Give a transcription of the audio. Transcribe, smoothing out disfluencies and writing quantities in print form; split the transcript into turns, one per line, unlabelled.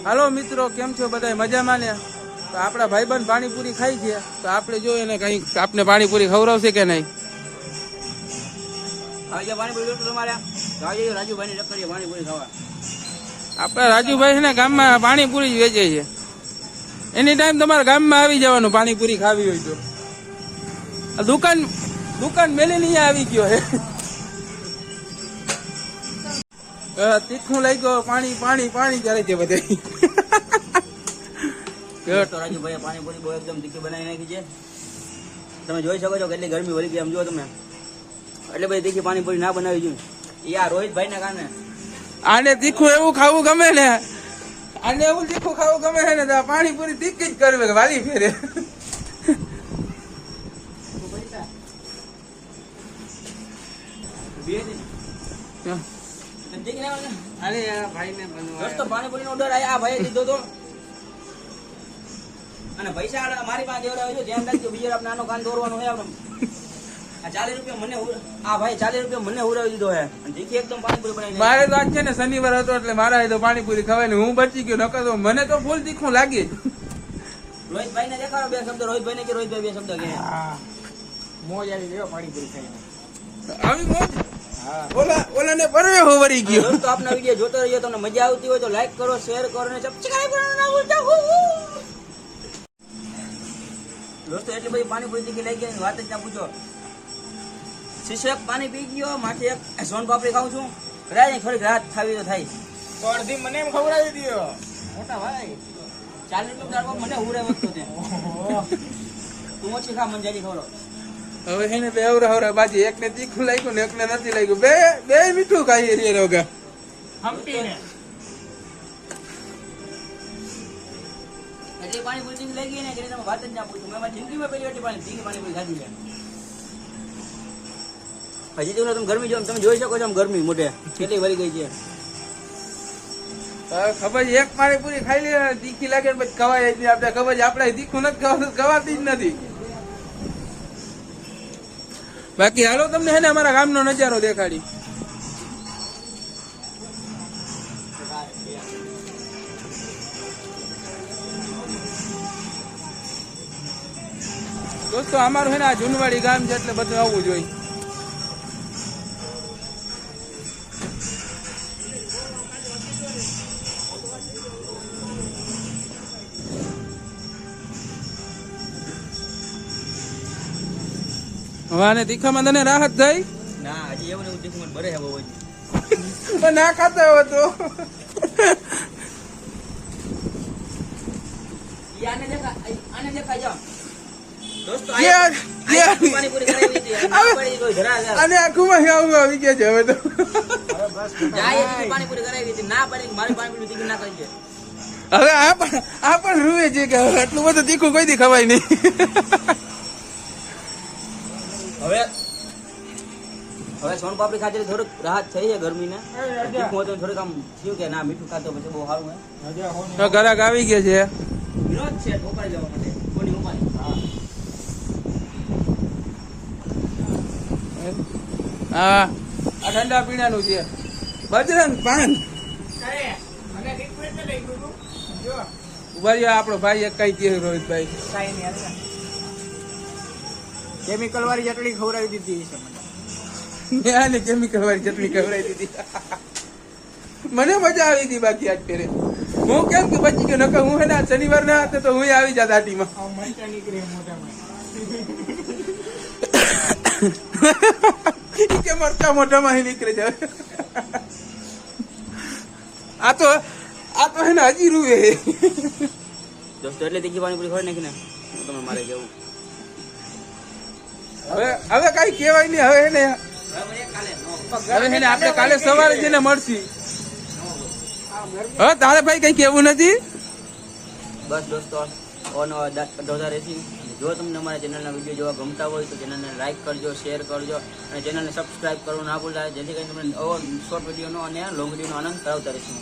હાલો મિત્રો, કેમ છો બધા? મજામાં ને? તો આપણા ભાઈબંધ પાણીપુરી ખાઈ છે, તો આપણે જોઈએ ને કઈ આપને પાણીપુરી ખવડાવશે કે નહીં. આપણા રાજુભાઈ છે ને ગામમાં પાણીપુરી જ વેચે છે. એની ટાઈમ તમારા ગામમાં આવી જવાનું પાણીપુરી ખાવી હોય તો. દુકાન મેલી નહીં આવી ગયો હે. તીખું લઈ ગયો, પાણી પાણી પાણી કરે છે બધે.
રાજુભાઈ પાણીપુરી બહુ એકદમ તીખી બનાવી નાખી છે. તમે જોઈ શકો છો કેટલી ગરમી વળી ગઈ. આમ જુઓ તમે, એટલે બધી તીખી પાણીપુરી ના બનાવી જોઈએ. યાર રોહિતભાઈ ના કારણે
આને તીખું એવું ખાવું ગમે ને, આને એવું તીખું ખાવું ગમે છે ને, તો પાણીપુરી તીખી જ કરવી વાલી ફેરે.
પાણીપુરી નો ઓર્ડર આ ભાઈ દીધો તો, અને પૈસા મારી પાસે દેવડાવ્યો. ધ્યાન રાખજો, બીજો આપણે આનો કાન દોરવાનો હોય. આપણે 40 રૂપિયા મને આ ભાઈ 40 રૂપિયા મને ઉડાવી દીધો હે. અને તીખી એકદમ પાણીપુરી બનાવી.
મારે તો આજ છે ને શનિવાર હતો એટલે મારા તો પાણીપુરી ખવાય ને હું બચી ગયો. નકર તો મને તો ફૂલ તીખું લાગે.
રોહિતભાઈ ને દેખાડો બે શબ્દ. રોહિતભાઈ ને કે રોહિતભાઈ બે શબ્દ કે
મોજ આવી ગયો પાણીપુરી ખાઈને.
આવી મોજ. ઓલા ને પરવે હોવરી ગયો.
દોસ્તો આપના વિડીયો જોતો રહીજો. તમને મજા આવતી હોય તો લાઈક કરો, શેર કરો અને સબસ્ક્રાઇબ કરવાનું ના ભૂલતા. દોસ્તો એટલી બધી પાણીપુરી તીખી લઈ ગઈ વાત જ ના પૂછો. શિશક પાણી પી ગયો, માથે એક સોન પાપડી ખાઉં છું. કદાચ થોડીક રાત ખાવી તો થાય.
તો અડધી મને એમ ખવડાવી દો મોટા ભાઈ.
40 રૂપિયા મને ઉરે વખતો તે તું ઓછી ખા, મને જલ્દી ખવડો.
હવે એને બે હવરા બાજી, એકને તીખું લાગ્યું ને એકને નથી લાગ્યું. બે મીઠું ખાઈ રે રોગા.
હંપીને
એટલી પાણીપુરી તીખી લઈ ગઈ ને કે તમે વાત જ ના પૂછો. મેં મારી જિંદગીમાં પહેલી વાર તીખી પાણીપુરી ખાધી છે. હજી તો તમે ગરમી જો તમે જોઈ શકો છો. આમ ગરમી મોઢે કેટલી વળી ગઈ છે.
ખબર છે, એક પાણીપુરી ખાઈ લે તીખી લાગે પછી ખવાય જ નહીં. આપણે ખબર છે આપણે તીખું નથી ખવાતું, ખવાતી જ નથી. બાકી હાલો તમને હે ને અમારા ગામનો નજારો દેખાડી. દોસ્તો અમારું હે ને આ જુનવાડી ગામ છે એટલે બધું આવવું જોઈએ. હવે આને તીખામાં તને રાહત થઈ?
ના હજી એવું એવું તીખું મને ભરે છે બહુ જ.
પણ ના ખાતા હોય તો
આને દેખાય જાઓ દોસ્તો. પાણીપુરી કરાવી હતી
અને આખુંમાં આવું આવી ગયા છે હવે તો.
પાણીપુરી કરાવી હતી ના પાડી મારી પાણીપુરી તીખી ના કરી છે.
હવે આ પણ રૂવે છે કે આટલું બધું તીખું કોઈ દી ખવાય નહીં.
હવે સોન પાપડી ખાતે થોડુંક રાહત થઈ છે ગરમીને. તીખું હતું થોડુંક આમ થયું કે ના મીઠું ખાતો પછી બહુ સારું હોય.
ગ્રાહક આવી ગયા છે.
વિરોધ છે ઠોકાઈ જવા માટે કોની ઉપાય.
હા આ ઠંડા પીણાનું છે બજરંગ પાન. ઉભા રહ્યો આપણો ભાઈ એક કઈ કે રોહિતભાઈ
કેમિકલ વાળી ચટણી ખવડાવી દીધી છે મને.
આને કેમિકલ વાળી ચટણી ખવડાવી દીધી. મને મજા આવી હતી. બાકી આજ ફેરે હું કેમ કે બચી ગયો. નકર હું હે ને શનિવાર ના હતો તો હું આવી જાત આટીમાં. કે મરચા મોઢામાં નીકળે છે. આ તો હે ને હજી રૂવે.
દોસ્તો એટલે તીખી પાણીપુરી ખોઈ નાખી ને તમે મારે કેવું.
હવે કઈ કેવાય નહીં. હવે એને આપણે કાલે સવારે જઈને મળશી. હવે તારે ભાઈ કઈ કેવું નથી.
બસ દોસ્તો અઢોધા રહેશી. જો તમને અમારા ચેનલના વિડીયો જોવા ગમતા હોય તો ચેનલને લાઈક કરજો, શેર કરજો અને ચેનલને સબસ્ક્રાઈબ કરવું ના ભૂલતા, જેથી કરીને તમને શોર્ટ વિડીયોનો અને લોંગ વિડીયોનો આનંદ કરાવતા રહીશું.